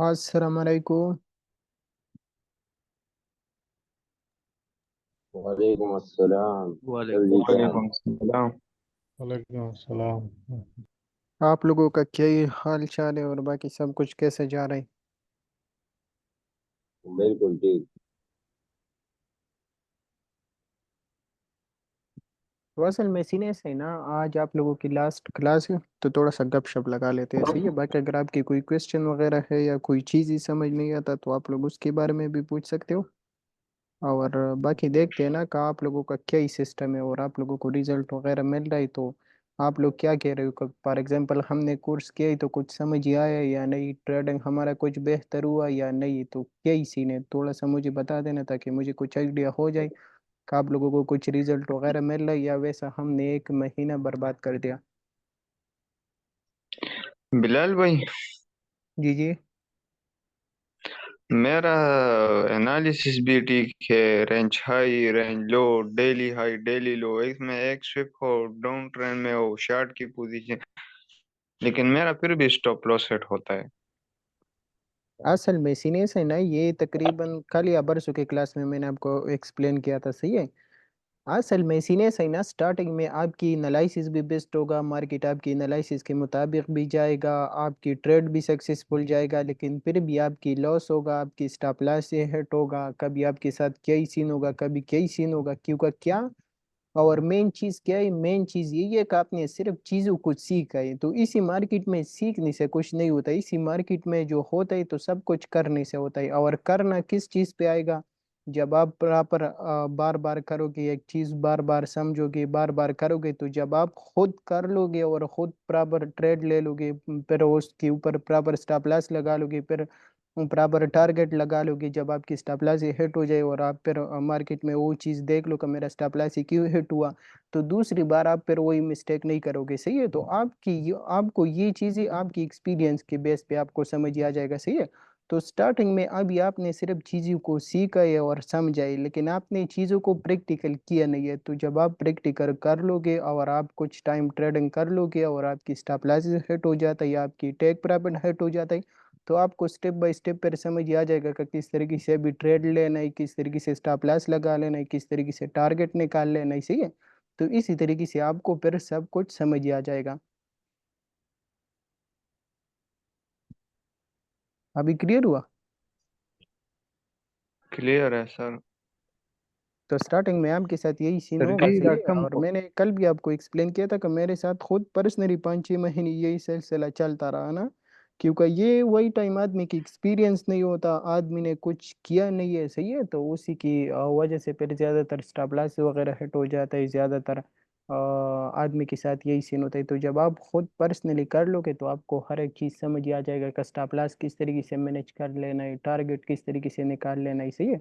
अस्सलाम वालेकुम। वालेकुम अस्सलाम। सर जी क्या हाल? वालेकुम सलाम। वालेकुम अस्सलाम। आप लोगों का क्या ही हाल चाल है और बाकी सब कुछ कैसे जा रहा है? बिल्कुल ठीक। तो असल में सीने से ना, आज आप लोगों की लास्ट क्लास है तो थोड़ा सा गपशप लगा लेते हैं, सही है। बाकी अगर आपकी कोई क्वेश्चन वगैरह है या कोई चीज़ ही समझ नहीं आता तो आप लोग उसके बारे में भी पूछ सकते हो। और बाकी देखते हैं ना कि आप लोगों का क्या ही सिस्टम है और आप लोगों को रिजल्ट वगैरह मिल रहा है तो आप लोग क्या कह रहे हो। फॉर एग्जांपल हमने कोर्स किया ही तो कुछ समझ ही आया या नहीं, ट्रेडिंग हमारा कुछ बेहतर हुआ या नहीं, तो क्या ही सीन है थोड़ा सा मुझे बता देना ताकि मुझे कुछ आइडिया हो जाए कि आप लोगों को कुछ रिजल्ट वगैरह मिल रहा है या वैसा हमने एक महीना बर्बाद कर दिया। बिलाल भाई, जी जी। मेरा एनालिसिस भी ठीक है। रेंज हाई, रेंज लो, डेली हाई, डेली लो, इसमें एक स्विप हो, डाउन ट्रेंड में हो, शार्ट की पोजीशन, लेकिन मेरा फिर भी स्टॉप लॉस सेट होता है। असल में सीने से ना, ये तकरीबन कल या परसों की क्लास में मैंने आपको एक्सप्लेन किया था, सही है। असल में सीने सही ना, स्टार्टिंग में आपकी एनालिसिस भी बेस्ट होगा, मार्केट आपकी एनालिसिस के मुताबिक भी जाएगा, आपकी ट्रेड भी सक्सेसफुल जाएगा, लेकिन फिर भी आपकी लॉस होगा, आपकी स्टॉप लॉस से हिट होगा, कभी आपके साथ क्या ही सीन होगा, कभी क्या ही सीन होगा, क्यों का क्या। और मेन चीज़ क्या है, मेन चीज़ यही है कि आपने सिर्फ चीज़ों को सीखा है, तो इसी मार्केट में सीखने से कुछ नहीं होता, इसी मार्केट में जो होता है तो सब कुछ करने से होता है। और करना किस चीज़ पे आएगा, जब आप प्रॉपर बार बार करोगे एक चीज़, बार बार समझोगे, बार बार करोगे, तो जब आप खुद कर लोगे और खुद प्रॉपर ट्रेड ले लोगे, फिर उसके ऊपर प्रॉपर स्टॉप लॉस लगा लोगे, फिर बराबर टारगेट लगा लोगे, जब आपकी स्टॉप लॉस ही हिट हो जाए और आप फिर मार्केट में वो चीज़ देख लो कि मेरा स्टॉप लॉस ही क्यों हिट हुआ, तो दूसरी बार आप फिर वही मिस्टेक नहीं करोगे, सही है। तो आपको ये चीज़ें आपकी एक्सपीरियंस के बेस पे आपको समझ आ जाएगा, सही है। तो स्टार्टिंग में अभी आपने सिर्फ चीज़ों को सीखा है और समझा है, लेकिन आपने चीज़ों को प्रैक्टिकल किया नहीं है, तो जब आप प्रैक्टिकल कर लोगे और आप कुछ टाइम ट्रेडिंग कर लोगे और आपकी स्टॉप लॉस हिट हो जाता है या आपकी टेक प्रॉफिट हिट हो जाता है, तो आपको स्टेप बाय स्टेप पर समझ आ जाएगा कि किस तरीके से अभी ट्रेड लेना है, किस तरीके से स्टॉप लॉस लगा लेना है, किस तरीके से टारगेट निकाल लेना है, सही है। तो इसी तरीके से आपको फिर सब कुछ समझ आ जाएगा। अभी क्लियर हुआ? क्लियर है सर। तो स्टार्टिंग में आपके साथ यही सीन सर होगा, जी सही है। रकम और मैंने कल भी आपको एक्सप्लेन किया था कि मेरे साथ खुद पर्सनली 5-6 महीने यही सिलसिला चलता रहा ना, क्योंकि ये वही टाइम आदमी की एक्सपीरियंस नहीं होता, आदमी ने कुछ किया नहीं है, सही है, तो उसी की वजह से फिर ज़्यादातर स्टॉप लॉस वगैरह हिट हो जाता है, ज़्यादातर आदमी के साथ यही सीन होता है। तो जब आप खुद पर्सनली कर लोगे तो आपको हर एक चीज़ समझ आ जाएगा कि स्टॉप लॉस किस तरीके से मैनेज कर लेना है, टारगेट किस तरीके से निकाल लेना है, सही है।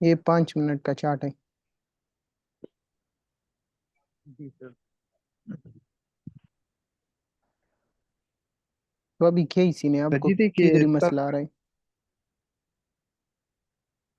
ये 5 मिनट का चार्ट है। जी सर। तो अभी क्या ही सीन है, आपको Sarjida que किधर ही ta मसला आ रहा है?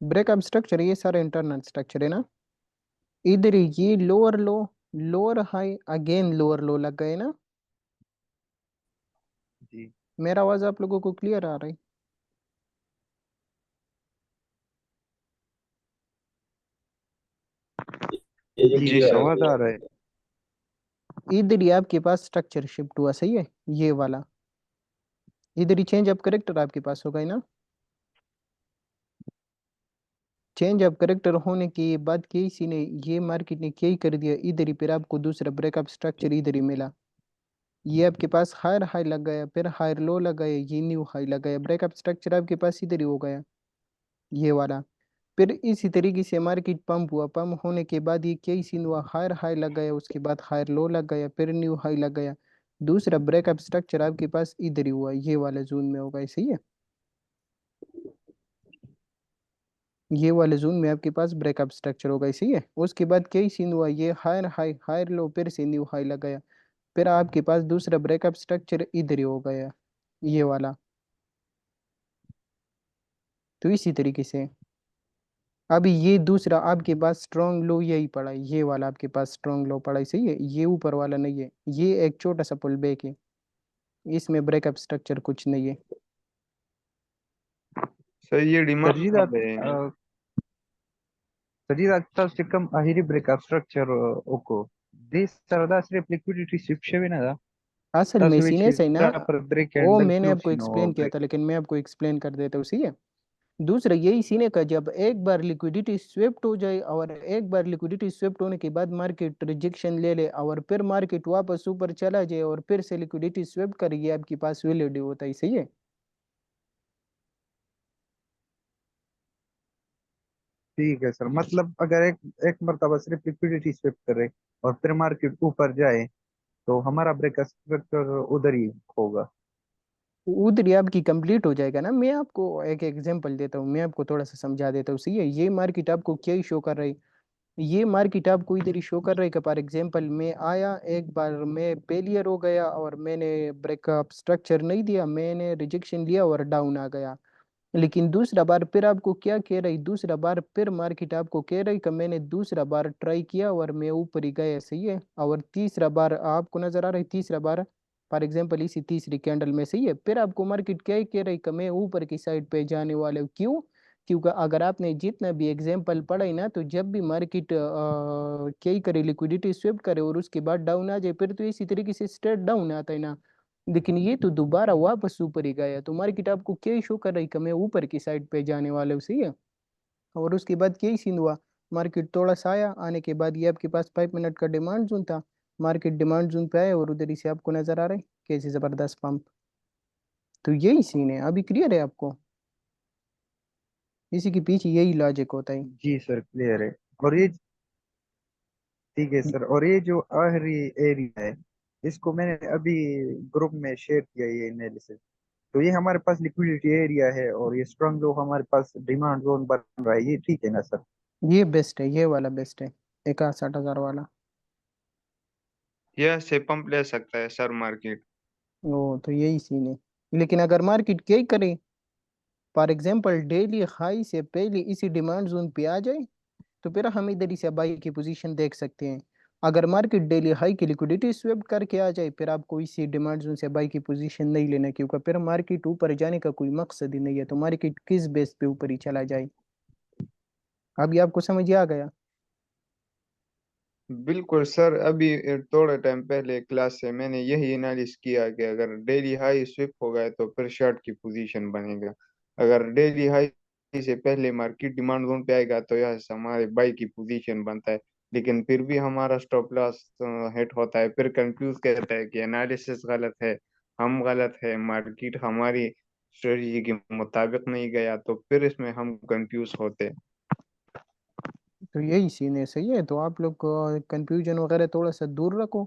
ब्रेकअप स्ट्रक्चर ये सारा इंटरनल स्ट्रक्चर है ना। इधर ये लोअर लो, लोअर हाई, अगेन लोअर लो लग गए ना। जी मेरा आवाज आप लोगों को क्लियर आ रहा है? ये जी क्लियर है, सर। आवाज आ क्लियर रहा है। इधर ही आपके पास स्ट्रक्चर शिफ्ट हुआ, सही है, ये वाला। इधर ही चेंज ऑफ करेक्टर आपके पास होगा ही ना। चेंज ऑफ करेक्टर होने के बाद केसी ने, ये मार्केट ने क्या ही कर दिया, इधर ही फिर आपको दूसरा ब्रेकअप स्ट्रक्चर इधर ही मिला। ये आपके पास हायर हाई लग गया, फिर हायर लो लग गया, ये न्यू हाई लग गया, ब्रेकअप स्ट्रक्चर आपके पास इधर ही हो गया, ये वाला। फिर इसी तरीके से मार्केट पंप हुआ, पंप होने के बाद ये क्या सीन हुआ, हायर हाई लग गया, उसके बाद हायर लो लग गया, फिर न्यू हाई लग गया। दूसरा ब्रेकअप स्ट्रक्चर आपके पास इधर ही हुआ, ये वाला जोन में होगा, सही है। ये वाले जोन में आपके पास ब्रेकअप स्ट्रक्चर होगा, सही है। उसके बाद क्या सीन हुआ, ये हायर हाई हायर लो, फिर से न्यू हाई लग गया, फिर आपके पास दूसरा ब्रेकअप स्ट्रक्चर इधर ही हो गया, ये वाला। तो इसी तरीके से अभी ये दूसरा आपके पास स्ट्रॉन्ग लो यही पड़ा है, ये वाला आपके पास स्ट्रॉन्ग लो पड़ा है, सही है। ये ऊपर वाला नहीं है, ये एक छोटा सा पुल बैक है, इसमें ब्रेकअप स्ट्रक्चर कुछ नहीं है। सर ये सर डिमांड जी कब है? Sir ji se cam ahiri breakup structure oko. This sarada sirf liquidity shift शेवी ना था। असल में तासो सीनेस है ना, पर ब्रेक वो हैंडल मैंने आपको क्लोज नो एक्सप्लेन किया ब्रेक। था, लेकिन मैं आपको एक्सप्लेन कर देता हूँ, सही है। दूसरा यही सीने का, जब एक बार लिक्विडिटी स्वेप्ट हो जाए और एक बार लिक्विडिटी स्वेप्ट होने के बाद मार्केट रिजेक्शन ले ले और फिर मार्केट वापस ऊपर चला जाए और फिर से लिक्विडिटी स्वेप्ट करे, ये आपके पास वैलिड होता है, सही है। ठीक है सर, मतलब अगर एक एक मर्तबा सिर्फ लिक्विडिटी स्विप करे और फिर मार्केट ऊपर जाए तो हमारा ब्रेक स्ट्रक्चर उधर ही होगा। उधर ही आपकी कंप्लीट हो जाएगा ना। मैं आपको एक एग्जांपल देता हूँ, मैं आपको थोड़ा सा समझा देता हूँ, सही है। ये मार्केट आपको क्या ही शो कर रही, ये मार्केट आपको इधर ही शो कर रहा है कि फॉर एग्जांपल मैं आया, एक बार मैं फेलियर हो गया और मैंने ब्रेकअप स्ट्रक्चर नहीं दिया, मैंने रिजेक्शन लिया और डाउन आ गया। लेकिन दूसरा बार फिर आपको क्या कह रही, दूसरा बार फिर मार्केट आपको कह रही कि मैंने दूसरा बार ट्राई किया और मैं ऊपर ही गया, सही है। और तीसरा बार आपको नजर आ रही, तीसरा बार फॉर एग्जांपल इसी तीसरी कैंडल में, सही है, फिर आपको मार्केट क्या ही कह रही कि मैं ऊपर की साइड पे जाने वाला हूँ। क्यों? क्योंकि अगर आपने जितना भी एग्जाम्पल पढ़ा है ना, तो जब भी मार्केट क्या ही करे, लिक्विडिटी स्वेप करे और उसके बाद डाउन आ जाए, फिर तो इसी तरीके से स्ट्रेट डाउन आता है ना। लेकिन ये तो दोबारा वापस ऊपर ही गया, तो मार्केट आपको क्या ही शो कर रही कि मैं ऊपर की साइड पे जाने वाला हूँ, सही है। और उसके बाद क्या ही सीन हुआ, मार्केट थोड़ा सा आया, आने के बाद ये आपके पास 5 मिनट का डिमांड जोन था, मार्केट डिमांड जोन पे आया और उधर ही से आपको नजर आ रहा है कैसे जबरदस्त पंप। तो यही सीन है, अभी क्लियर है आपको, इसी के पीछे यही लॉजिक होता है। जी सर, क्लियर है। और ये ठीक है सर, और ये जो आखिरी एरिया है इसको मैंने अभी ग्रुप में शेयर किया, ये एनालिसिस। तो ये हमारे पास लिक्विडिटी एरिया है और ये स्ट्रॉन्ग जो हमारे पास डिमांड जोन बन रहा है, ये ठीक है ना सर? ये बेस्ट है, ये वाला बेस्ट है, 61,60,000 वाला। यह से पंप ले सकता है सर मार्केट? ओ, तो यही सीन है। लेकिन अगर मार्केट क्या ही करे, फॉर एग्जाम्पल डेली हाई से पहले इसी डिमांड जोन पे आ जाए, तो फिर हम इधर ही से बाई की पोजीशन देख सकते हैं। अगर मार्केट डेली हाई की लिक्विडिटी स्वेप करके आ जाए, फिर आपको इसी डिमांड जोन से बाई की पोजीशन नहीं लेना, क्योंकि फिर मार्केट ऊपर जाने का कोई मकसद ही नहीं है, तो मार्केट किस बेस पे ऊपर ही चला जाए। अभी आपको समझ आ गया। बिल्कुल सर, अभी थोड़े टाइम पहले क्लास से मैंने यही एनालिस किया कि अगर डेली हाई स्विप हो गए तो फिर शॉर्ट की पोजीशन बनेगा। अगर डेली हाई से पहले मार्केट डिमांड जोन पे आएगा तो यह हमारे बाई की पोजीशन बनता है। लेकिन फिर भी हमारा स्टॉप लॉस हिट होता है, फिर कंफ्यूज कहता है कि एनालिसिस गलत है, हम गलत है, मार्केट हमारी स्ट्रेटजी के मुताबिक नहीं गया, तो फिर इसमें हम कंफ्यूज होते हैं। तो यही सीन है, सही है। तो आप लोग कंफ्यूजन वगैरह थोड़ा सा दूर रखो,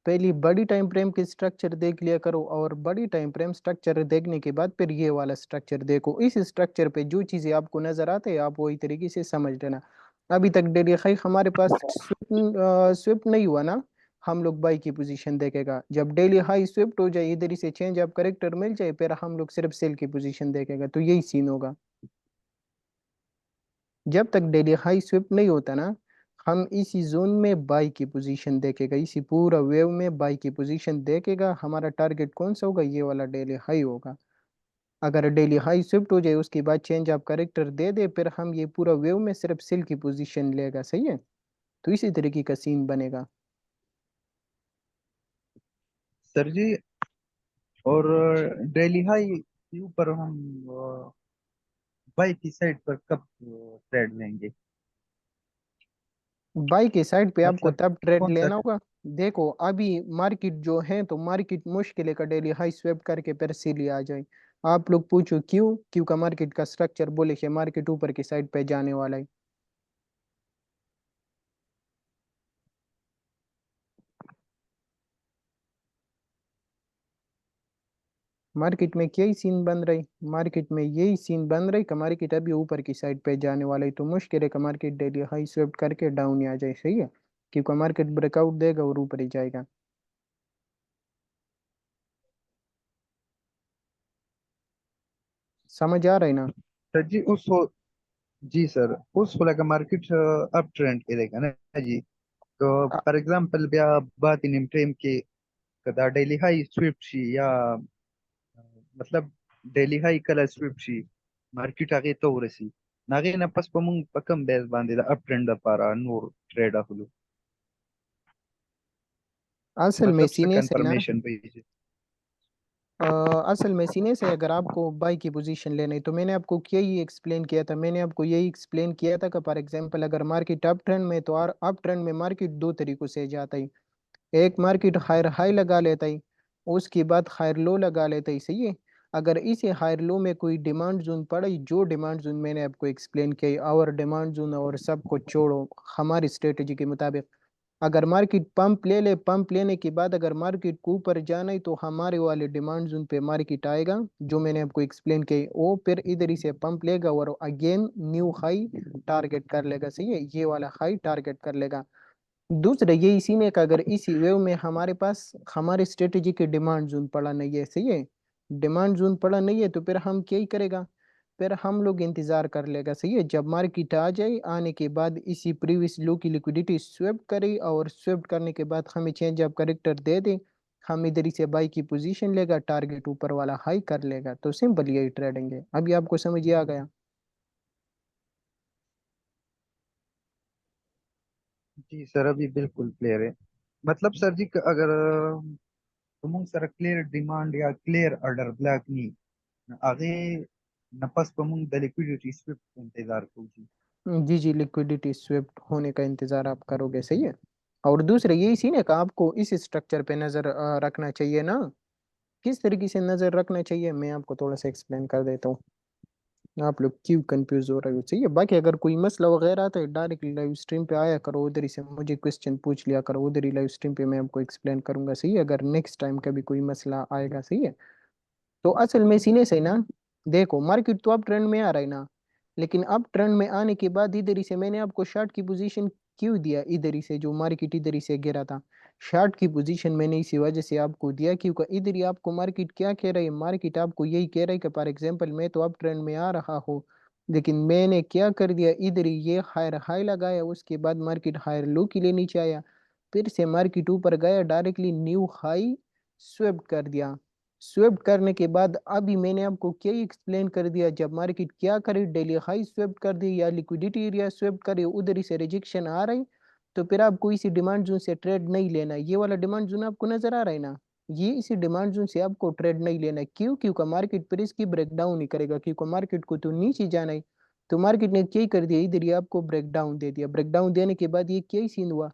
पहली बड़ी टाइम फ्रेम की स्ट्रक्चर देख लिया करो, और बड़ी टाइम फ्रेम स्ट्रक्चर देखने के बाद फिर ये वाला स्ट्रक्चर देखो। इस स्ट्रक्चर पे जो चीज़ें आपको नजर आते हैं आप वही तरीके से समझ लेना। अभी तक डेली हाई हमारे पास स्विफ्ट नहीं हुआ ना, हम लोग बाई की पोजीशन देखेगा। जब डेली हाई स्विफ्ट हो जाए, इधर ही से चेंज ऑफ करेक्टर मिल जाए, फिर हम लोग सिर्फ सेल की पोजीशन देखेगा। तो यही सीन होगा, जब तक डेली हाई स्विफ्ट नहीं होता ना, हम इसी जोन में बाई की पोजीशन देखेगा, इसी पूरा वेव में बाई की पोजीशन देखेगा। हमारा टारगेट कौन सा होगा, ये वाला डेली हाई होगा। अगर डेली हाई स्विफ्ट हो जाए, उसके बाद चेंज ऑफ करेक्टर दे दे, फिर हम ये पूरा वेव में सिर्फ सेल की पोजीशन लेगा, सही है। तो इसी तरीके का सीन बनेगा। सर जी, और डेली हाई के ऊपर हम बाई की साइड पर कब ट्रेड लेंगे? बाई की साइड पे आपको मतलब तब ट्रेड कौन सा? लेना होगा। देखो अभी मार्केट जो है, तो मार्केट मुश्किल है का डेली हाई स्वेप करके फिर सीली आ जाए। आप लोग पूछो क्यों, क्यों का मार्केट का स्ट्रक्चर बोले कि मार्केट ऊपर की साइड पे जाने वाला है। मार्केट में क्या ही सीन बन रही, मार्केट में यही सीन बन रही कि मार्केट अभी ऊपर की साइड पे जाने वाला है, तो मुश्किल है कि मार्केट डेली हाई स्वेप करके डाउन ही आ जाए, सही है। क्योंकि मार्केट ब्रेकआउट देगा और ऊपर ही जाएगा। समझ आ रहा है ना। सर जी जी सर, उस होला का मार्केट अप ट्रेंड करेगा ना जी। तो अ- फॉर एग्जांपल ब्या बात इन फ्रेम के कदा डेली हाई स्विफ्ट शी या मतलब daily high colour Swift she market आगे तो रसी नागे ना पस पमुंग पकम बेस बांधे अप ट्रेंड दा पारा नूर ट्रेड आफुलो असल में मतलब सा सीने से ना, कंफर्मेशन पे। अ, असल में सीने से अगर आपको बाई की पोजीशन लेनी है, तो मैंने आपको यही एक्सप्लेन किया था, मैंने आपको यही एक्सप्लेन किया था कि फॉर एग्जांपल अगर मार्केट अप ट्रेंड में, तो अप ट्रेंड में मार्केट दो तरीकों से जाता है। एक मार्केट हायर हाई लगा लेता है, उसके बाद हायर लो लगा लेता है, सही है। अगर इसे हायर लो में कोई डिमांड जोन पड़ी, जो डिमांड जोन मैंने आपको एक्सप्लेन किया, और डिमांड जोन और सबको छोड़ो, हमारी स्ट्रेटेजी के मुताबिक अगर मार्केट पंप ले ले, पंप लेने के बाद अगर मार्केट को ऊपर जाना है, तो हमारे वाले डिमांड जोन पे मार्केट आएगा, जो मैंने आपको एक्सप्लेन किया, वो फिर इधर ही से पंप लेगा और अगेन न्यू हाई टारगेट कर लेगा, सही है, ये वाला हाई टारगेट कर लेगा। दूसरा ये इसी ने का अगर इसी वेव में हमारे पास हमारी स्ट्रेटेजी के डिमांड जोन पड़ा नहीं है, सही है, डिमांड जोन पड़ा नहीं है, तो फिर हम क्या ही करेगा, फिर हम लोग इंतजार कर लेगा, सही है। जब मार्केट आ जाए, आने के बाद इसी प्रीवियस लो की लिक्विडिटी स्वेप करे, और स्वेप करने के बाद हमें चेंज ऑफ करेक्टर दे दे, हम इधर ही से बाई की पोजीशन लेगा, टारगेट ऊपर वाला हाई कर लेगा, तो सिंपल यही ट्रेडिंग है। अभी आपको समझ आ गया। जी सर अभी बिल्कुल क्लियर है। मतलब सर जी अगर तुम सर क्लियर डिमांड या क्लियर ऑर्डर ब्लैक नहीं आगे नफस पमुंग द लिक्विडिटी स्विफ्ट इंतजार को जी। जी जी, लिक्विडिटी स्वेप्ट होने का इंतजार आप करोगे, सही है। और दूसरा यही सीन है कि आपको इस स्ट्रक्चर पे नजर रखना चाहिए ना। किस तरीके से नजर रखना चाहिए, मैं आपको थोड़ा सा एक्सप्लेन कर देता हूँ। आप लोग क्यों कंफ्यूज हो रहे हो, सही है। बाकी अगर कोई मसला वगैरह आता है, डायरेक्टली लाइव स्ट्रीम पे आया करो, उधर ही से मुझे क्वेश्चन पूछ लिया करो, उधर ही लाइव स्ट्रीम पे मैं आपको एक्सप्लेन करूंगा, सही है। अगर नेक्स्ट टाइम कभी कोई मसला आएगा, सही है। तो असल में सीने से ना, देखो मार्केट तो अब ट्रेंड में आ रहा है ना, लेकिन अब ट्रेंड में आने के बाद इधर ही से मैंने आपको शॉर्ट की पोजीशन क्यों दिया, इधर ही से जो मार्केट इधर ही से गिरा था, शॉर्ट की पोजीशन मैंने इसी वजह से आपको दिया, क्योंकि इधर ही आपको मार्केट क्या कह रही है, मार्केट आपको यही कह रहा है कि फॉर एग्जांपल मैं तो अब ट्रेंड में आ रहा हूँ, लेकिन मैंने क्या कर दिया, इधर ही ये हायर हाई लगाया, उसके बाद मार्केट हायर लो के लिए नीचे आया, फिर से मार्केट ऊपर गया, डायरेक्टली न्यू हाई स्वेप्ट कर दिया। स्वेप्ट करने के बाद अभी मैंने आपको क्या एक्सप्लेन कर दिया, जब मार्केट क्या करे, डेली हाई स्वेप्ट कर दी या लिक्विडिटी एरिया स्वेप्ट करे, उधर ही से रिजेक्शन आ रही, तो फिर आपको इसी डिमांड जोन से ट्रेड नहीं लेना। ये वाला डिमांड जोन आपको नजर आ रहा है ना, ये इसी डिमांड जोन से आपको ट्रेड नहीं लेना। क्यों, क्योंकि मार्केट पर इसकी ब्रेकडाउन ही करेगा, क्योंकि मार्केट को तो नीचे जाना है। तो मार्केट ने क्या ही कर दिया, इधर ही आपको ब्रेकडाउन दे दिया, ब्रेकडाउन देने के बाद ये क्या ही सीन हुआ,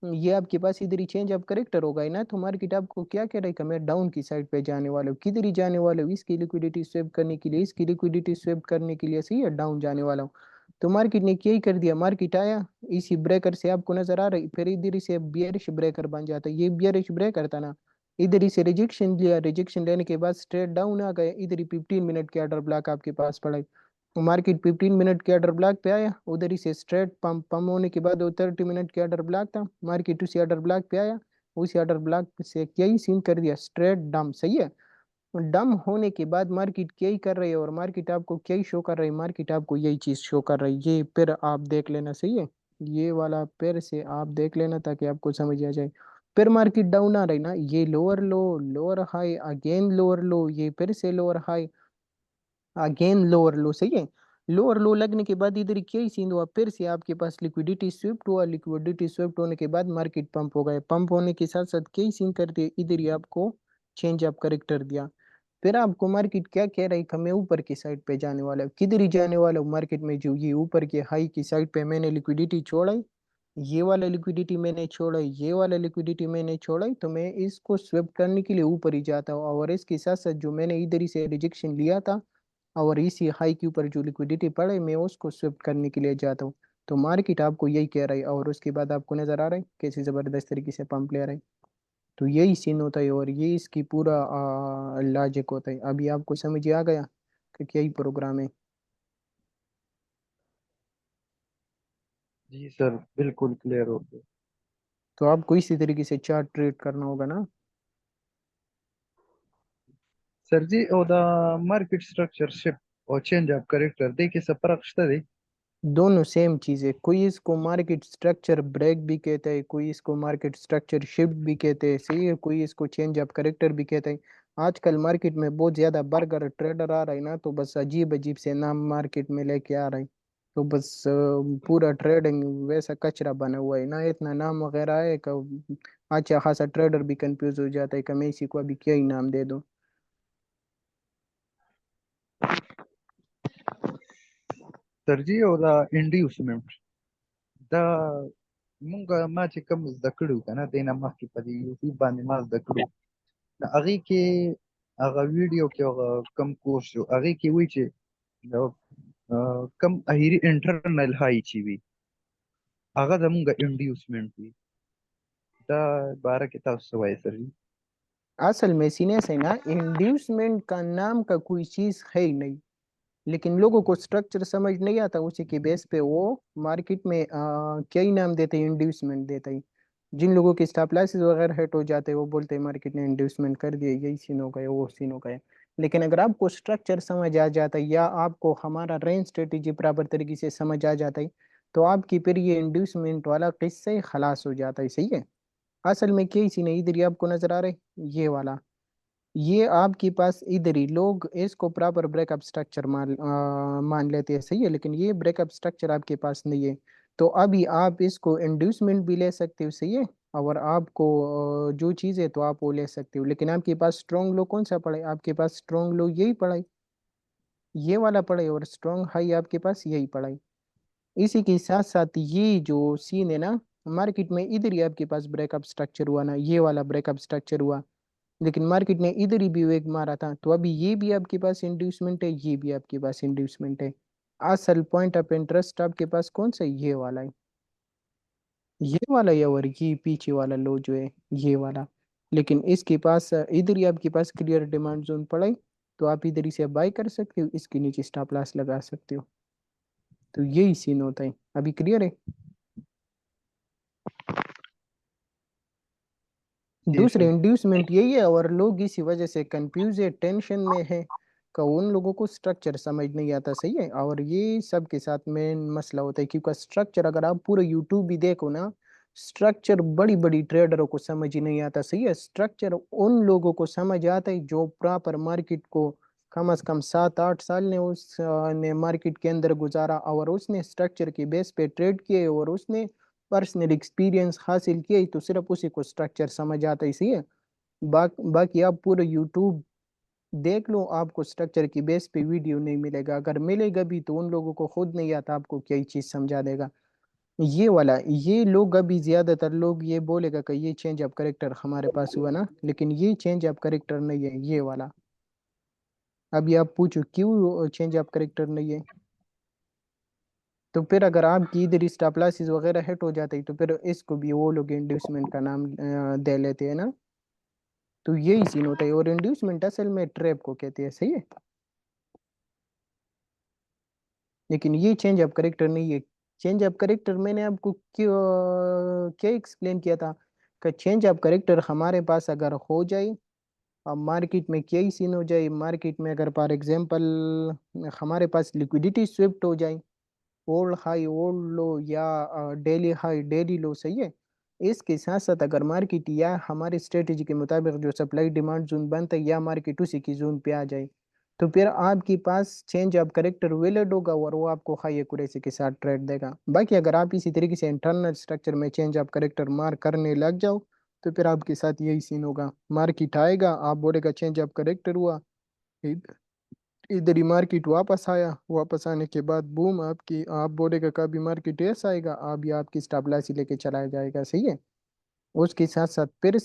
ये आपके पास इधर ही चेंज ऑफ करेक्टर होगा ही ना, तो मार्केट आपको क्या कह रहा है कि मैं डाउन की साइड पे जाने वाला हूँ, किधर ही जाने वाला हूँ, इसकी लिक्विडिटी स्वेप करने के लिए, इसकी लिक्विडिटी स्वेप करने के लिए, सही है, डाउन जाने वाला हूँ। तो मार्केट ने क्या ही कर दिया, मार्केट आया इसी ब्रेकर से, आपको नजर आ रही, फिर इधर ही से बियरिश ब्रेकर बन जाता है, ये बियरिश ब्रेकर था ना, इधर ही से रिजेक्शन लिया, रिजेक्शन लेने के बाद स्ट्रेट डाउन आ गए, इधर ही 15 मिनट के ऑर्डर ब्लॉक आपके पास पड़ा है। मार्केट 15 मिनट के ऑर्डर ब्लॉक पे आया, उधर ही से स्ट्रेट पंप पंप होने के बाद वो 30 मिनट के ऑर्डर ब्लॉक था, मार्केट उसी ऑर्डर ब्लॉक पे आया, उसी ऑर्डर ब्लॉक से क्या ही सीन कर दिया, स्ट्रेट डम, सही है। डम होने के बाद मार्केट क्या ही कर रही है, और मार्केट आपको क्या ही शो कर रही है, मार्केट आपको यही चीज शो कर रही है, ये फिर आप देख लेना, सही है। ये वाला फिर से आप देख लेना ताकि आपको समझ आ जाए। फिर मार्केट डाउन आ रही ना, ये लोअर लो, लोअर हाई, अगेन लोअर लो, ये फिर से लोअर हाई, अगेन लोअर लो, सही है। लोअर लो लगने के बाद इधर क्या ही सीन हुआ, फिर से आपके पास लिक्विडिटी स्विफ्ट हुआ, लिक्विडिटी स्विफ्ट होने के बाद मार्केट पंप हो गया, पंप होने के साथ साथ क्या ही सीन कर दिया, इधर ही आपको चेंज ऑफ करेक्टर दिया। फिर आपको मार्केट क्या कह रही है, मैं ऊपर की साइड पे जाने वाला हूँ, किधर ही जाने वाला हूँ, मार्केट में जो ये ऊपर के हाई की साइड पे मैंने लिक्विडिटी छोड़ा, ये वाला लिक्विडिटी मैंने छोड़ा, ये वाला लिक्विडिटी मैंने छोड़ा, तो मैं इसको स्वेप करने के लिए ऊपर ही जाता हूँ, और इसके साथ साथ जो मैंने इधर ही से रिजेक्शन लिया था और इसी हाई के ऊपर जो लिक्विडिटी पड़ा है मैं उसको स्वेप करने के लिए जाता हूँ। तो मार्केट आपको यही कह रहा है, और उसके बाद आपको नजर आ रहा है कैसे जबरदस्त तरीके से पंप ले रहा है। तो यही सीन होता है, और ये इसकी पूरा लॉजिक होता है। अभी आपको समझ आ गया कि क्या ही प्रोग्राम है। जी सर, बिल्कुल क्लियर हो गया। तो आपको इसी तरीके से चार्ट ट्रेड करना होगा ना। सर जी, ओदा मार्केट स्ट्रक्चर शिप और चेंज ऑफ करेक्टर देखिए सब फर्क है। दोनों सेम चीज है, कोई इसको मार्केट स्ट्रक्चर ब्रेक भी कहता है, कोई इसको मार्केट स्ट्रक्चर शिफ्ट भी कहते हैं, सही है, कोई इसको चेंज ऑफ करेक्टर भी कहता है। आजकल मार्केट में बहुत ज्यादा बर्गर ट्रेडर आ रहा है ना, तो बस अजीब अजीब से नाम मार्केट में लेके आ रहा है। तो बस पूरा ट्रेडिंग वैसा कचरा बना हुआ है ना, इतना नाम वगैरह है कि अच्छा खासा ट्रेडर भी कंफ्यूज हो जाता है कि मैं इसी को अभी क्या ही नाम दे दूं। सर जी, ओदा इंड्यूसमेंट दा munga mache kam zakaru kana dena maki padi YouTube bani ma zakaru na agi ke aga video ke aga kam course jo agi ke wiche kam ahiri internal high chiwi aga da munga inducement wi da bara ke tasu sawai sir ji। असल में सीने से ना inducement का नाम का कोई चीज है ही नहीं, लेकिन लोगों को स्ट्रक्चर समझ नहीं आता, उसी के बेस पे वो मार्केट में क्या ही नाम देते हैं, इंड्यूसमेंट देते हैं। जिन लोगों के स्टॉप लॉसेस वगैरह हिट हो जाते हैं वो बोलते हैं मार्केट ने इंड्यूसमेंट कर दिए, यही सीन हो गए वो सीन हो गए। लेकिन अगर आपको स्ट्रक्चर समझ आ जाता है या आपको हमारा रेंज स्ट्रेटेजी बराबर तरीके से समझ आ जाता है, तो आपकी फिर ये इंड्यूसमेंट वाला किस्सा ही खलास हो जाता है, सही है। असल में क्या ही सीन है, इधर ही आपको नजर आ रहा है ये वाला, ये आपके पास इधर ही लोग इसको प्रॉपर ब्रेकअप स्ट्रक्चर मान लेते हैं, सही है, लेकिन ये ब्रेकअप स्ट्रक्चर आपके पास नहीं है। तो अभी आप इसको इंड्यूसमेंट भी ले सकते हो, सही है, और आपको जो चीज़ है तो आप वो ले सकते हो, लेकिन आपके पास स्ट्रॉन्ग लो कौन सा पड़ा है, आपके पास स्ट्रॉन्ग लो यही पड़ा है, ये वाला पड़ा है, और स्ट्रॉन्ग हाई आपके पास यही पड़ा है। इसी के साथ साथ ये जो सीन है ना, मार्केट में इधर ही आपके पास ब्रेकअप स्ट्रक्चर हुआ ना, ये वाला ब्रेकअप स्ट्रक्चर हुआ, लेकिन मार्केट ने इधर ही भी वेग मारा था, तो अभी ये भी आपके पास इंड्यूसमेंट है, ये भी आपके पास इंड्यूसमेंट है। असल पॉइंट ऑफ इंटरेस्ट आपके पास कौन सा है? ये वाला है, ये वाला है, और ये पीछे वाला लो जो है ये वाला। लेकिन इसके पास इधर ही आपके पास क्लियर डिमांड जोन पड़ा है, तो आप इधर ही से बाय कर सकते हो, इसके नीचे स्टॉप लॉस लगा सकते हो। तो यही सीन होता है। अभी क्लियर है। जी दूसरे सर। इंड्यूसमेंट यही है, और लोग इसी वजह से कंफ्यूज है, टेंशन में है कि उन लोगों को स्ट्रक्चर समझ नहीं आता, सही है, और ये सब के साथ मेन मसला होता है, क्योंकि स्ट्रक्चर अगर आप पूरा यूट्यूब भी देखो ना, स्ट्रक्चर बड़ी बड़ी ट्रेडरों को समझ ही नहीं आता, सही है। स्ट्रक्चर उन लोगों को समझ आता है जो प्रॉपर मार्केट को कम से कम 7-8 साल ने उस ने मार्केट के अंदर गुजारा, और उसने स्ट्रक्चर के बेस पे ट्रेड किए, और उसने पर्सनल एक्सपीरियंस हासिल किया ही, तो सिर्फ उसी को स्ट्रक्चर समझ आता है, सही है। बाकी आप पूरा यूट्यूब देख लो, आपको स्ट्रक्चर की बेस पे वीडियो नहीं मिलेगा, अगर मिलेगा भी तो उन लोगों को खुद नहीं आता, आपको क्या ही चीज़ समझा देगा। ये वाला, ये लोग अभी ज्यादातर लोग ये बोलेगा कि ये चेंज ऑफ करेक्टर हमारे पास हुआ ना, लेकिन ये चेंज ऑफ करेक्टर नहीं है ये वाला। अभी आप पूछो क्यों चेंज ऑफ करेक्टर नहीं है, तो फिर अगर आपकी इधर स्टॉप लॉसेस वगैरह हिट हो जाते हैं तो फिर इसको भी वो लोग इंड्यूसमेंट का नाम दे लेते हैं ना। तो यही सीन होता है, और इंड्यूसमेंट असल में ट्रैप को कहते हैं, सही है। लेकिन ये चेंज ऑफ करेक्टर नहीं है। चेंज ऑफ करेक्टर मैंने आपको क्यों क्या एक्सप्लेन किया था कि चेंज ऑफ करेक्टर हमारे पास अगर हो जाए, अब मार्केट में क्या ही सीन हो जाए, मार्केट में अगर फॉर एग्जांपल हमारे पास लिक्विडिटी स्विफ्ट हो जाए, ओल्ड हाई ओल्ड लो, या डेली हाई डेली लो, सही है। इसके साथ साथ अगर मार्केट या हमारी स्ट्रेटेजी के मुताबिक जो सप्लाई डिमांड जोन बनता है या मार्केट उसी की जोन पे आ जाए, तो फिर आपके पास चेंज ऑफ करेक्टर वैलिड होगा, और वो आपको हाई एक्यूरेसी के साथ ट्रेड देगा। बाकी अगर आप इसी तरीके से इंटरनल स्ट्रक्चर में चेंज ऑफ करेक्टर मार्क करने लग जाओ, तो फिर आपके साथ यही सीन होगा, मार्केट आएगा, आप बोलेगा चेंज ऑफ करेक्टर हुआ, इधर ही मार्केट वापस आया, वापस आने के बाद बूम आपकी, आप बोलेगा कभी मार्केट ऐसा आएगा, आप ये आपकी स्टॉप लॉस ही लेके चला जाएगा, सही है। उसके साथ साथ फिर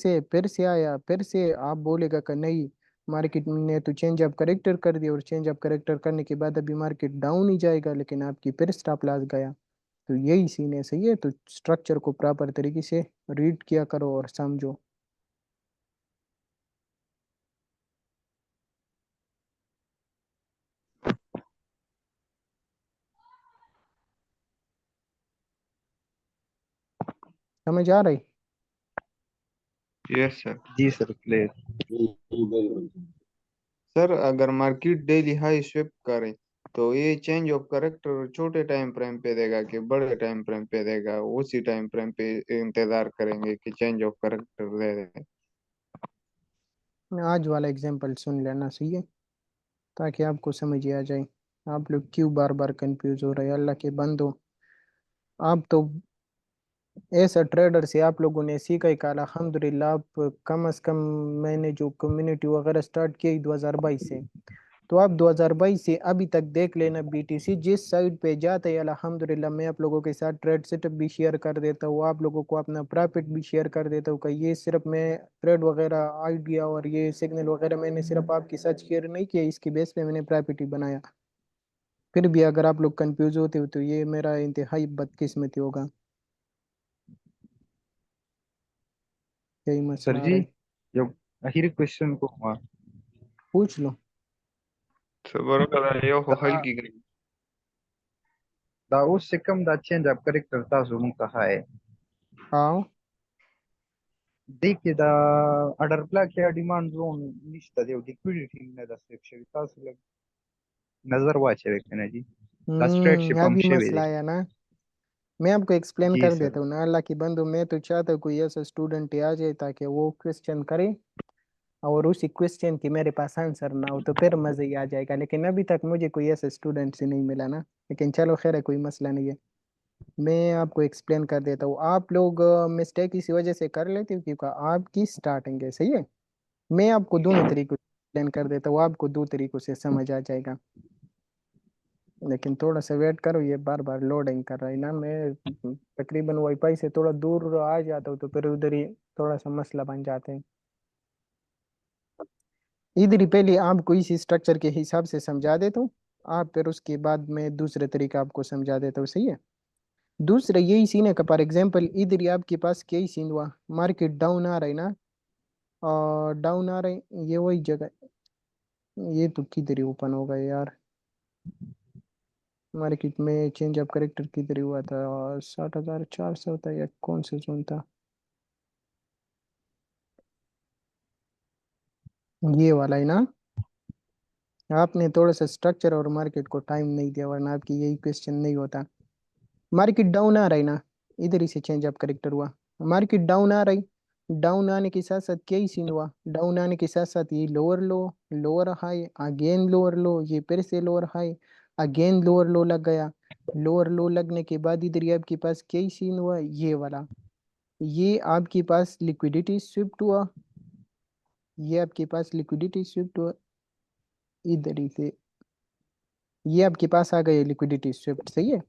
से आया, फिर से आप बोलेगा कि नहीं, मार्केट ने तो चेंज ऑफ करेक्टर कर दिया, और चेंज ऑफ करेक्टर करने के बाद अभी मार्केट डाउन ही जाएगा, लेकिन आपकी फिर स्टॉप लॉस गया। तो यही सीन है, सही है। तो स्ट्रक्चर को प्रॉपर तरीके से रीड किया करो और समझो। समझ आ रही? Yes sir. जी सर क्लियर। जी बिल्कुल। सर अगर मार्केट डेली हाई स्विप करे तो ये चेंज ऑफ करेक्टर छोटे टाइम फ्रेम पे देगा कि बड़े टाइम फ्रेम पे देगा, उसी टाइम फ्रेम पे इंतजार करेंगे कि चेंज ऑफ करेक्टर दे दे। आज वाला एग्जांपल सुन लेना, सही है, ताकि आपको समझ आ जाए। आप लोग क्यों बार बार कंफ्यूज हो रहे हैं, अल्लाह के बंदो। आप तो ऐसा ट्रेडर से आप लोगों ने सीखा ही कहा, अल्हम्दुलिल्लाह। आप कम से कम, मैंने जो कम्युनिटी वगैरह स्टार्ट की 2022 से, तो आप 2022 से अभी तक देख लेना, बीटीसी जिस साइड पे जाता है अल्हम्दुलिल्लाह, मैं आप लोगों के साथ ट्रेड सेटअप भी शेयर कर देता हूँ, आप लोगों को अपना प्रॉफिट भी शेयर कर देता हूँ कि ये सिर्फ मैं ट्रेड वगैरह आइडिया और ये सिग्नल वगैरह मैंने सिर्फ आपके साथ शेयर नहीं किया, इसकी बेस पे मैंने प्रॉफिट ही बनाया। फिर भी अगर आप लोग कंफ्यूज होते हो तो ये मेरा इंतहाई बदकिस्मती होगा। यही सर मसला आ जी, रहा है। जब आखिरी क्वेश्चन को हुआ पूछ लो। तो बरोबर ये हो दा हल्की गई। दा उससे कम दा चेंज ऑफ करेक्टर तासु मुका है। हाँ, देखिए दा ऑर्डर ब्लॉक या डिमांड जोन निश्चित है लिक्विडिटी ने दा स्विप शेवी तासु लग नजर वाचे रखना जी। दा स्ट्रेट शिप हम अभी शेवे मसला दे। आया ना। मैं आपको एक्सप्लेन जी कर सर। देता हूँ ना, अल्लाह की बंदो, मैं तो चाहता हूँ कोई ऐसा स्टूडेंट आ जाए ताकि वो क्वेश्चन करे और उसी क्वेश्चन की मेरे पास आंसर ना हो, तो फिर मज़े ही आ जाएगा। लेकिन अभी तक मुझे कोई ऐसा स्टूडेंट से नहीं मिला ना। लेकिन चलो खैर है, कोई मसला नहीं है। मैं आपको एक्सप्लेन कर देता हूँ। आप लोग मिस्टेक इसी वजह से कर लेते हो क्योंकि आपकी स्टार्टिंग है, सही है। मैं आपको दोनों तरीकों से एक्सप्लेन कर देता हूँ, आपको दो तरीकों से समझ आ जाएगा। लेकिन थोड़ा सा वेट करो, ये बार बार लोडिंग कर रहा है ना। मैं तकरीबन वाईफाई से थोड़ा दूर आ जाता हूँ, तो फिर उधर ही थोड़ा सा मसला बन जाते हैं। इधर ही पहले आपको इसी स्ट्रक्चर के हिसाब से समझा देता हूँ, आप फिर उसके बाद में दूसरे तरीका आपको समझा देता हूँ, सही है। दूसरा यही सीन है कि फॉर एग्जांपल इधर ही आपके पास क्या ही सीन हुआ, मार्केट डाउन आ रहा है ना, और डाउन आ रहा है, ये वही जगह। ये तो किधर ही ओपन होगा यार, मार्केट में चेंज ऑफ करेक्टर किधर ही हुआ था, 60,400 था या कौन सा जोन था, ये वाला है ना। आपने थोड़ा सा स्ट्रक्चर और मार्केट को टाइम नहीं दिया, वरना आपकी यही क्वेश्चन नहीं होता। मार्केट डाउन आ रहा है ना, इधर ही से चेंज ऑफ करेक्टर हुआ। मार्केट डाउन आ रही, डाउन आने के साथ साथ क्या ही सीन हुआ, डाउन आने के साथ साथ ये लोअर लो, लोअर हाई, अगेन लोअर लो, ये फिर से लोअर हाई, अगेन लोअर लो लग गया। लोअर लो लगने के बाद इधर ही आपके पास क्या ही सीन हुआ, ये वाला, ये आपके पास लिक्विडिटी स्विफ्ट हुआ, ये आपके पास लिक्विडिटी स्विफ्ट हुआ, इधर ही से ये आपके पास आ गए लिक्विडिटी स्विफ्ट, सही है।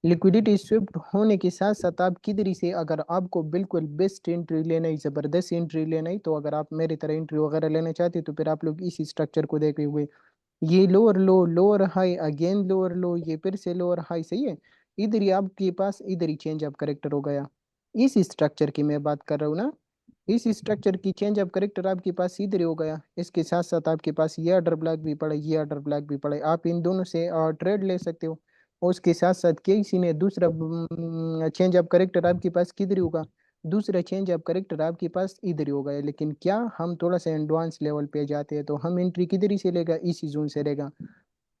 लिक्विडिटी स्विफ्ट होने के साथ साथ आप किधर से, अगर आपको बिल्कुल बेस्ट एंट्री लेना है, जबरदस्त एंट्री लेना है, तो अगर आप मेरी तरह एंट्री वगैरह लेना चाहते हो तो फिर आप लोग इसी स्ट्रक्चर को देखे हुए, ये लोअर लो, लोअर हाई, अगेन लोअर लो, ये फिर से लोअर हाई, सही है। इधर ही आपके पास इधर ही चेंज ऑफ करेक्टर हो गया। इस स्ट्रक्चर की मैं बात कर रहा हूँ ना, इस स्ट्रक्चर की चेंज ऑफ करेक्टर आपके पास इधर ही हो गया। इसके साथ साथ आपके पास ये ऑर्डर ब्लॉक भी पड़ा, ये ऑर्डर ब्लॉक भी पड़ा, आप इन दोनों से ट्रेड ले सकते हो। उसके साथ साथ केसी ने दूसरा चेंज ऑफ करेक्टर आपके पास किधर ही होगा, दूसरा चेंज ऑफ करेक्टर आपके पास इधर ही होगा। लेकिन क्या हम थोड़ा सा एडवांस लेवल पे जाते हैं तो हम एंट्री किधर ही से लेगा, इसी जोन से लेगा।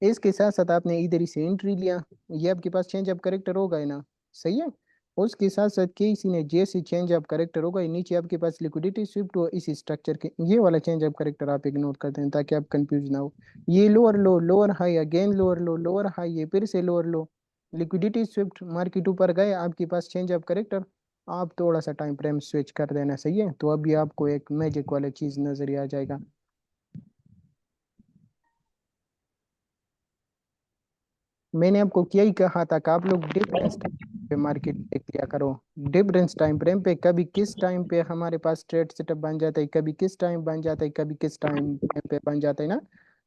इसके साथ साथ आपने इधर ही से एंट्री लिया, ये आपके पास चेंज ऑफ करेक्टर होगा ही ना, सही है। उसके साथ साथ केसी ने जैसे चेंज ऑफ करेक्टर होगा, नीचे आपके पास लिक्विडिटी स्विफ्ट हो इस स्ट्रक्चर के, ये वाला चेंज ऑफ करेक्टर आप इग्नोर कर दें ताकि आप कंफ्यूज ना हो। ये लोअर लो, लोअर हाई, अगेन लोअर लो, लोअर हाई, ये फिर से लोअर लो, लिक्विडिटी स्विफ्ट, मार्केट ऊपर गए, आपके पास चेंज ऑफ करेक्टर। आप थोड़ा सा टाइम फ्रेम स्विच कर देना, सही है। तो अभी आपको एक मैजिक वाला चीज नजर आ जाएगा। मैंने आपको क्या ही कहा था कि आप लोग डिफरेंस पे मार्केट देख लिया करो। डिफरेंस टाइम फ्रेम पे कभी किस टाइम पे हमारे पास ट्रेड सेटअप बन जाता है, कभी किस टाइम बन जाता है, कभी किस टाइम फ्रेम पे बन जाता है ना।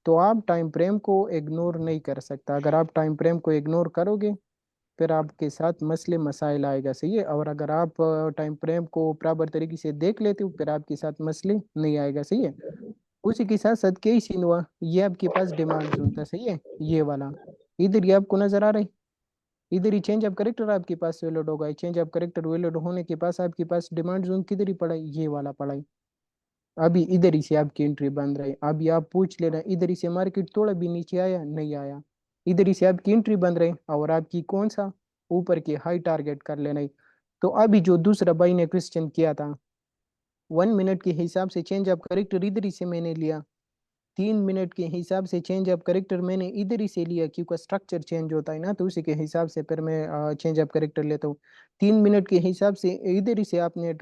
तो आप टाइम फ्रेम को इग्नोर नहीं कर सकता। अगर आप टाइम फ्रेम को इग्नोर करोगे फिर आपके साथ मसले मसाइल आएगा, सही है। और अगर आप टाइम फ्रेम को बराबर तरीके से देख लेते हो फिर आपके साथ मसले नहीं आएगा, सही है। उसी के साथ साथ क्या ही सीन हुआ, ये आपके पास डिमांड जोन था, सही है, ये वाला। इधर ये आपको नजर आ रहा है, इधर ही चेंज ऑफ करेक्टर आपके पास वैलिड होगा। चेंज ऑफ करेक्टर वैलिड होने के पास आपके पास डिमांड जोन किधर ही पड़ा है, ये वाला पड़ा है। अभी इधर ही से आपकी एंट्री बन रही है। अभी आप पूछ ले रहे हैं इधर ही से मार्केट थोड़ा भी नीचे आया नहीं आया, इधर ही से आपकी एंट्री बन रही है और आपकी कौन सा ऊपर की हाई टारगेट कर लेना है। तो अभी जो दूसरा भाई ने क्वेश्चन किया था 1 मिनट के हिसाब से चेंज ऑफ करेक्टर इधर ही से मैंने लिया, 3 मिनट के हिसाब से चेंज ऑफ करेक्टर मैंने इधर ही से लिया, क्योंकि स्ट्रक्चर चेंज होता है ना, तो उसी के हिसाब से फिर मैं चेंज ऑफ करेक्टर लेता हूँ। 3 मिनट के हिसाब से इधर ही से आपने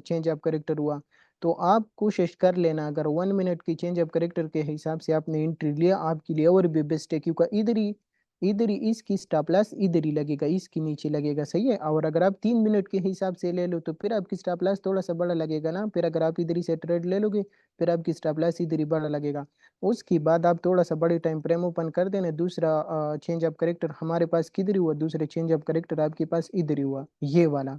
चेंज ऑफ करेक्टर हुआ। तो आप कोशिश कर लेना, अगर 1 मिनट की चेंज ऑफ करेक्टर के हिसाब से आपने एंट्री लिया आपके लिए और भी बेस्ट है, क्योंकि इधर ही इसकी स्टॉप लॉस इधर ही लगेगा, इसके नीचे लगेगा, सही है। और अगर आप 3 मिनट के हिसाब से ले लो तो फिर आपकी स्टॉप लॉस थोड़ा सा बड़ा लगेगा ना, फिर अगर आप इधर ही से ट्रेड ले लोगे फिर आपकी स्टॉप लॉस इधर ही बड़ा लगेगा। उसके बाद आप थोड़ा सा बड़े टाइम फ्रेम ओपन कर देना। दूसरा चेंज ऑफ करेक्टर हमारे पास किधर ही हुआ, दूसरे चेंज ऑफ करेक्टर आपके पास इधर ही हुआ, ये वाला।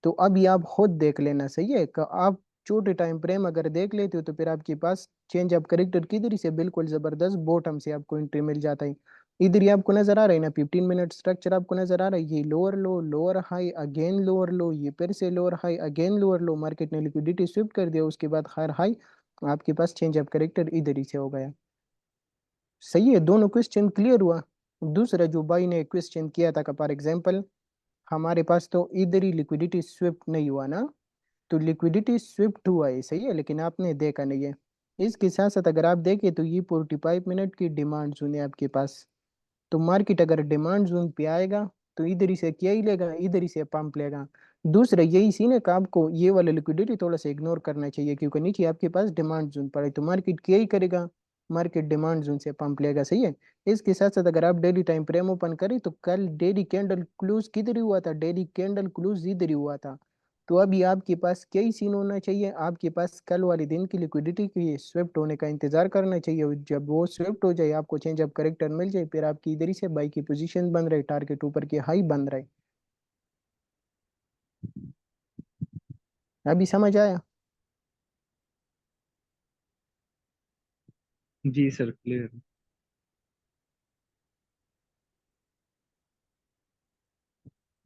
तो अभी आप खुद देख लेना, सही है। आप छोटे टाइम फ्रेम अगर देख लेते हो तो फिर आपके पास चेंज ऑफ करेक्टर किधर ही से बिल्कुल जबरदस्त बॉटम से आपको एंट्री मिल जाता है। इधर ही आपको नजर आ रहा है ना 15 मिनट स्ट्रक्चर आपको नजर आ रहा है, ये लोअर लो लोअर हाई अगेन लोअर लो, ये फिर से लोअर हाई अगेन लोअर लो, मार्केट ने लिक्विडिटी स्विफ्ट कर दिया, उसके बाद हायर हाई आपके पास चेंज ऑफ करेक्टर इधर ही से हो गया। सही है, दोनों क्वेश्चन क्लियर हुआ। दूसरा जो भाई ने क्वेश्चन किया था, फॉर एग्जाम्पल हमारे पास तो इधर ही लिक्विडिटी स्विफ्ट नहीं हुआ ना, तो लिक्विडिटी स्विफ्ट हुआ है, सही है, लेकिन आपने देखा नहीं है। इसके साथ साथ अगर आप देखें तो ये 45 मिनट की डिमांड जोन है आपके पास। तो मार्केट अगर डिमांड जोन पे आएगा तो इधर ही से क्या ही लेगा, इधर ही से पंप लेगा। दूसरा यही सीन है कि आपको ये वाला लिक्विडिटी थोड़ा सा इग्नोर करना चाहिए, क्योंकि नीचे आपके पास डिमांड जोन पड़े तो मार्केट क्या ही करेगा, मार्केट डिमांड जोन से पंप लेगा, सही है। इसके साथ साथ अगर आप डेली टाइम फ्रेम ओपन करें तो कल डेली कैंडल क्लोज किधर ही हुआ था, डेली कैंडल क्लोज इधर ही हुआ था। तो अभी आपके पास क्या ही सीन होना चाहिए, आपके पास कल वाले दिन की लिक्विडिटी की स्विफ्ट होने का इंतजार करना चाहिए। और जब वो स्विफ्ट हो जाए आपको चेंज ऑफ करेक्टर मिल जाए फिर आपकी इधर ही से बाई की पोजीशन बन रहे, टारगेट ऊपर की हाई बन रहे। अभी समझ आया। जी सर क्लियर।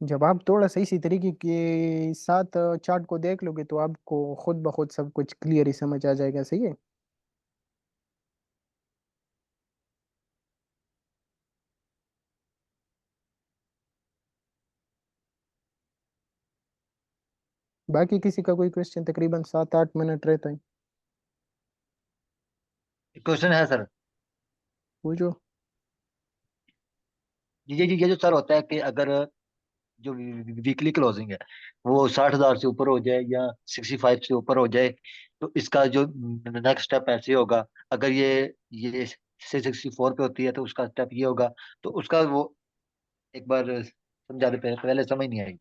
जब आप थोड़ा सही सी तरीके के साथ चार्ट को देख लोगे तो आपको खुद ब खुद सब कुछ क्लियर ही समझ आ जाएगा, सही है। बाकी किसी का कोई क्वेश्चन, तकरीबन 7-8 मिनट रहता है। क्वेश्चन है सर। पूछो। ये जो सर होता है कि अगर जो वीकली क्लोजिंग है वो 60,000 से ऊपर हो जाए या 65 से ऊपर हो जाए तो इसका जो नेक्स्ट स्टेप ऐसे होगा। अगर ये 64 पे होती है तो उसका स्टेप ये होगा। तो उसका वो एक बार समझा दे, पहले समझ नहीं आई।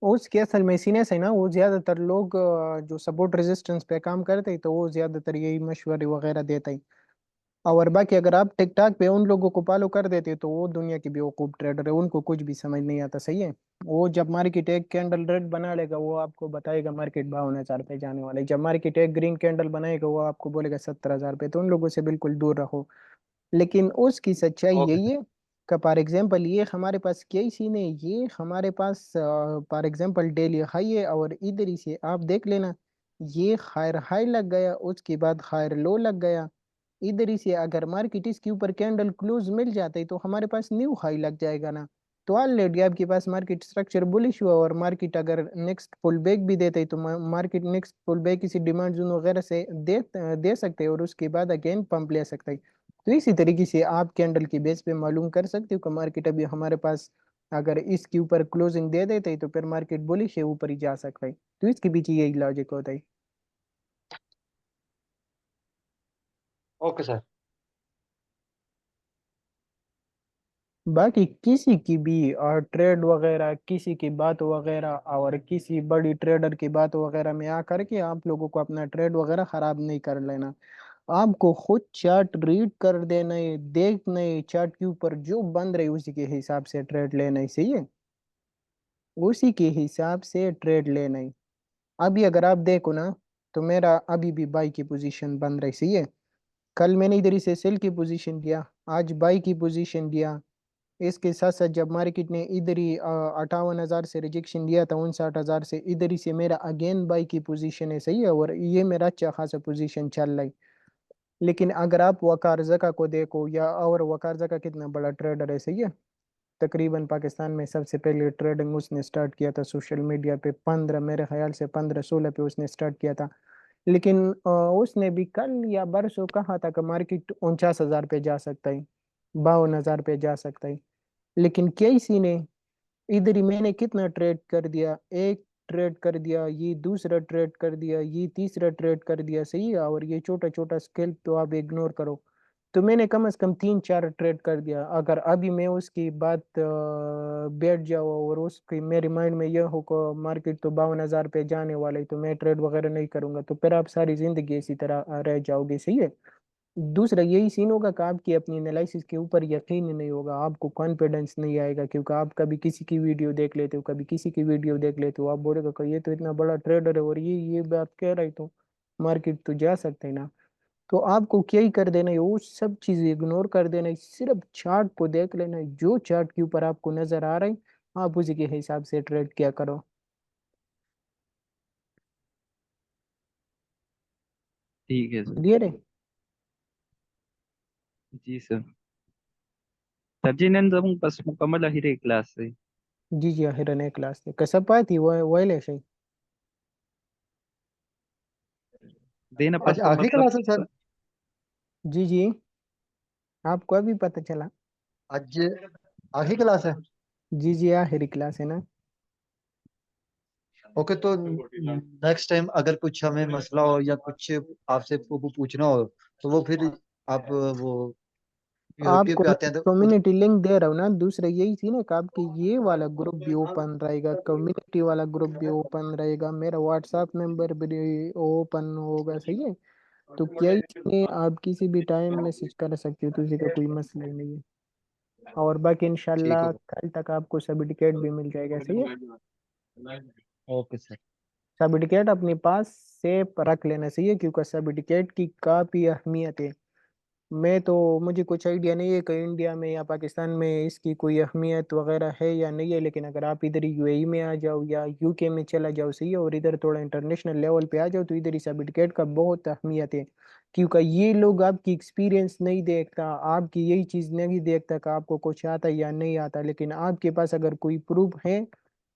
उसके असल में सीनेस है ना, वो ज्यादातर लोग जो सपोर्ट रेजिस्टेंस पे काम करते हैं तो वो ज्यादातर यही मशवरे वगैरह देते हैं। और बाकी अगर आप टिकटॉक पे उन लोगों को फॉलो कर देते हो तो वो दुनिया के बेवकूफ ट्रेडर है, उनको कुछ भी समझ नहीं आता, सही है। वो जब मार्केट एक कैंडल रेड बना लेगा वो आपको बताएगा मार्केट 52,000 पे जाने वाला है, जब मार्केट एक ग्रीन कैंडल बनाएगा वो आपको बोलेगा 70,000 पे, तो उन लोगों से बिल्कुल दूर रहो। लेकिन उसकी सच्चाई ओके यही सर। है कि फॉर एग्जाम्पल ये हमारे पास क्या ही सीन है, ये हमारे पास फॉर एग्जाम्पल डेली हाई है और इधर ही से आप देख लेना ये हायर हाई लग गया, उसके बाद हायर लो लग गया। इधर ही से अगर मार्केट इसके ऊपर कैंडल क्लोज मिल जाता है तो हमारे पास न्यू हाई लग जाएगा ना। तो ऑलरेडी आपके पास मार्केट स्ट्रक्चर बुलिश हुआ और मार्केट अगर नेक्स्ट पुल बैक भी देता है तो मार्केट नेक्स्ट पुल बैक किसी डिमांड जोन वगैरह से दे सकते हैं और उसके बाद अगेन पंप ले सकता है। तो इसी तरीके से आप कैंडल की बेस पे मालूम कर सकते हो कि मार्केट अभी हमारे पास अगर इसके ऊपर क्लोजिंग दे देते हैं तो फिर मार्केट बुलिश है, ऊपर ही जा सकता है। तो इसके पीछे यही लॉजिक होता है। Okay sir. बाकी किसी की भी और ट्रेड वगैरह, किसी की बात वगैरह और किसी बड़ी ट्रेडर की बात वगैरह में आकर के आप लोगों को अपना ट्रेड वगैरह खराब नहीं कर लेना। आपको खुद चार्ट रीड कर देना है, देखना है चार्ट के ऊपर जो बन रही उसी के हिसाब से ट्रेड लेना ही सही है, उसी के हिसाब से ट्रेड लेना ही। अभी अगर आप देखो ना, तो मेरा अभी भी बाई की पोजीशन बन रही सही है। कल मैंने इधर से सेल की पोजीशन लिया, आज बाई की पोजीशन लिया। इसके साथ साथ जब मार्केट ने इधर ही 58,000 से रिजेक्शन लिया था, 59,000 से, इधर ही से मेरा अगेन बाई की पोजीशन है सही है, और ये मेरा अच्छा खासा पोजीशन चल रहा है। लेकिन अगर आप वकार जका को देखो, या और वकार जका कितना बड़ा ट्रेडर है सही है, तकरीबन पाकिस्तान में सबसे पहले ट्रेडिंग उसने स्टार्ट किया था सोशल मीडिया पे 15, मेरे ख्याल से 15-16 पे उसने स्टार्ट किया था। लेकिन उसने भी कल या परसों कहा था कि मार्केट 49,000 पे जा सकता है, 52,000 पे जा सकता है। लेकिन केसी ने इधर ही, मैंने कितना ट्रेड कर दिया, एक ट्रेड कर दिया, ये दूसरा ट्रेड कर दिया, ये तीसरा ट्रेड कर दिया सही है, और ये छोटा छोटा स्केल तो आप इग्नोर करो। तो मैंने कम से कम 3-4 ट्रेड कर दिया। अगर अभी मैं उसकी बात बैठ जाऊँ और उसकी मेरे माइंड में यह हो कि मार्केट तो 52,000 पे जाने वाला है, तो मैं ट्रेड वगैरह नहीं करूंगा, तो फिर आप सारी जिंदगी इसी तरह रह जाओगे सही है। दूसरा यही सीन होगा कि आपकी अपनी एनालिसिस के ऊपर यकीन ही नहीं होगा, आपको कॉन्फिडेंस नहीं आएगा, क्योंकि आप कभी किसी की वीडियो देख लेते हो, कभी किसी की वीडियो देख लेते हो, आप बोलेगा कि ये तो इतना बड़ा ट्रेडर है और ये बात कह रहा है, तो मार्केट तो जा सकते हैं ना। तो आपको क्या ही कर देना है, वो सब चीजें इग्नोर कर देना है, सिर्फ चार्ट को देख लेना है, जो चार्ट के ऊपर आपको नजर आ रहा है आप उसी के हिसाब से ट्रेड किया करो। ठीक है सर। क्लियर है? जी सर। सर जी నేను बस मुकम्मल आखिर क्लास से जी जी, आखिर ने क्लास थे कसब पाई थी वो वही सही। देना आज पास तो आखिरी मतलब क्लास है सर। जी जी, आपको अभी पता चला? आज आखिरी क्लास है। जी जी, आखिरी क्लास है ना। ओके, तो नेक्स्ट टाइम अगर कुछ हमें मसला हो या कुछ आपसे पूछना हो, तो वो फिर आप वो यूट्यूब आपको पे आते हैं तो कम्युनिटी लिंक दे रहा हूँ ना, दूसरा यही थी ना कि आपके ये वाला ग्रुप भी ओपन रहेगा, कम्युनिटी वाला ग्रुप भी ओपन रहेगा, मेरा व्हाट्सएप नंबर भी ओपन होगा सही है। तो क्या इसमें आप किसी भी टाइम मैसेज कर सकते हो, तो इसी का कोई मसला ही नहीं है। और बाकी ठीक इंशाल्लाह है। कल तक आपको सर्टिफिकेट भी मिल जाएगा सही है। Okay sir. सर्टिफिकेट अपने पास से रख लेना चाहिए, क्योंकि सर्टिफिकेट की काफ़ी अहमियत है। मैं तो, मुझे कुछ आइडिया नहीं है कि इंडिया में या पाकिस्तान में इसकी कोई अहमियत वगैरह है या नहीं है, लेकिन अगर आप इधर यूएई में आ जाओ या यूके में चला जाओ सही है, और इधर थोड़ा इंटरनेशनल लेवल पे आ जाओ, तो इधर ही सर्टिफिकेट का बहुत अहमियत है। क्योंकि ये लोग आपकी एक्सपीरियंस नहीं देखता, आपकी यही चीज़ नहीं देखता कि आपको कुछ आता है या नहीं आता, लेकिन आपके पास अगर कोई प्रूफ है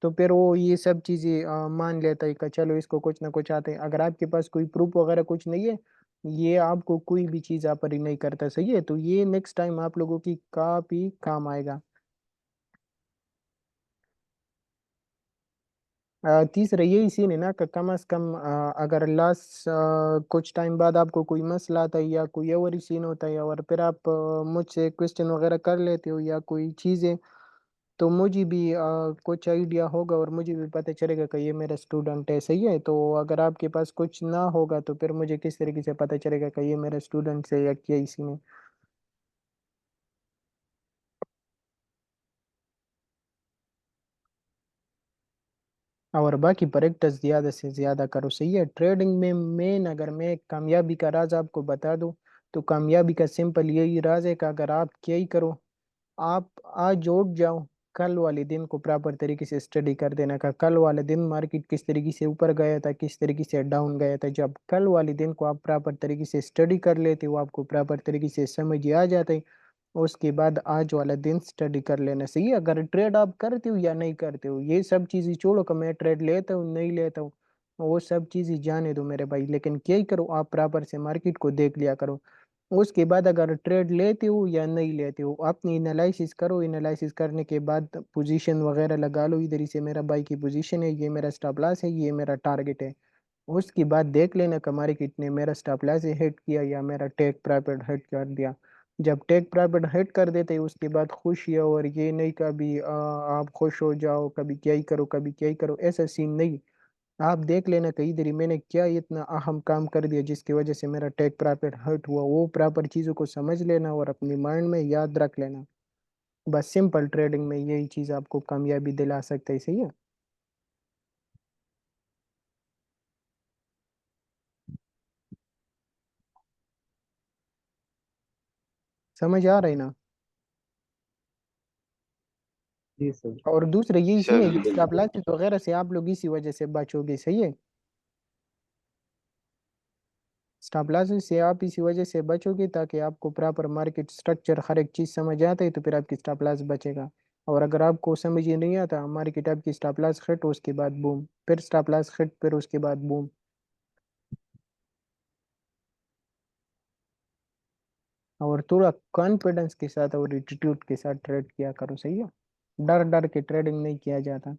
तो फिर वो ये सब चीज़ें मान लेता है कि चलो इसको कुछ ना कुछ आता है। अगर आपके पास कोई प्रूफ वगैरह कुछ नहीं है, ये आपको कोई भी चीज आप पर नहीं करता सही है। तो ये नेक्स्ट टाइम आप लोगों की काफी काम आएगा। तीसरा यही सीन है ना कि कम से कम अगर लास्ट कुछ टाइम बाद आपको कोई मसला आता है या कोई और ही सीन होता है, और फिर आप मुझसे क्वेश्चन वगैरह कर लेते हो या कोई चीज़ें, तो मुझे भी कुछ आइडिया होगा और मुझे भी पता चलेगा कि ये मेरा स्टूडेंट है सही है। तो अगर आपके पास कुछ ना होगा तो फिर मुझे किस तरीके से पता चलेगा कि ये मेरा स्टूडेंट है या क्या इसी में। और बाकी प्रैक्टिस ज़्यादा से ज़्यादा करो सही है। ट्रेडिंग में मेन, अगर मैं कामयाबी का राज आपको बता दूं, तो कामयाबी का सिंपल यही राज है कि अगर आप क्या ही करो, आप आज उठ जाओ, कल वाले दिन को प्रॉपर तरीके से स्टडी कर देना का, कल वाले दिन मार्केट किस तरीके से ऊपर गया था, किस तरीके से डाउन गया था। जब कल वाले दिन को आप प्रॉपर तरीके से स्टडी कर लेते हो, आपको प्रॉपर तरीके से समझ आ जाता है, उसके बाद आज वाला दिन स्टडी कर लेना सही। अगर ट्रेड आप करते हो या नहीं करते हो, ये सब चीज़ें छोड़ो कि मैं ट्रेड लेता हूँ नहीं लेता हूँ, वो सब चीज़ें जाने दो मेरे भाई। लेकिन क्या ही करो, आप प्रॉपर से मार्केट को देख लिया करो। उसके बाद अगर ट्रेड लेते हो या नहीं लेते हो, अपनी एनालिसिस करो, एनालिसिस करने के बाद पोजीशन वगैरह लगा लो, इधर ही से मेरा बाई की पोजीशन है, ये मेरा स्टॉप लॉस है, ये मेरा टारगेट है। उसके बाद देख लेना कि मार्केट ने मेरा स्टॉप लॉस हिट किया या मेरा टेक प्रॉफिट हिट कर दिया। जब टेक प्रॉफिट हिट कर देते हैं उसके बाद खुशी है, और ये नहीं कभी आप खुश हो जाओ, कभी क्या ही करो, कभी क्या ही करो, ऐसा सीन नहीं। आप देख लेना कई देरी मैंने क्या इतना अहम काम कर दिया जिसकी वजह से मेरा टेक प्रॉफिट हर्ट हुआ, वो प्रॉपर चीज़ों को समझ लेना और अपने माइंड में याद रख लेना। बस सिंपल ट्रेडिंग में यही चीज़ आपको कामयाबी दिला सकता है, सही है। समझ आ रही ना। जी सर। और दूसरा यही सीन है, चल ये स्टॉप बिल्कुल। लॉसेस वगैरह से आप लोग इसी वजह से बचोगे, सही है। स्टॉप लॉसेस से आप इसी वजह से बचोगे ताकि आपको प्रॉपर मार्केट स्ट्रक्चर हर एक चीज़ समझ आता है, तो फिर आपकी स्टॉप लॉस बचेगा। और अगर आपको समझ ही नहीं आता, मार्केट आपकी स्टॉप लॉस हिट, उसके बाद बूम, फिर स्टॉप लॉस हिट, फिर उसके बाद बूम। और थोड़ा कॉन्फिडेंस के साथ और एटीट्यूड के साथ ट्रेड किया करो, सही है। डर डर के ट्रेडिंग नहीं किया जाता।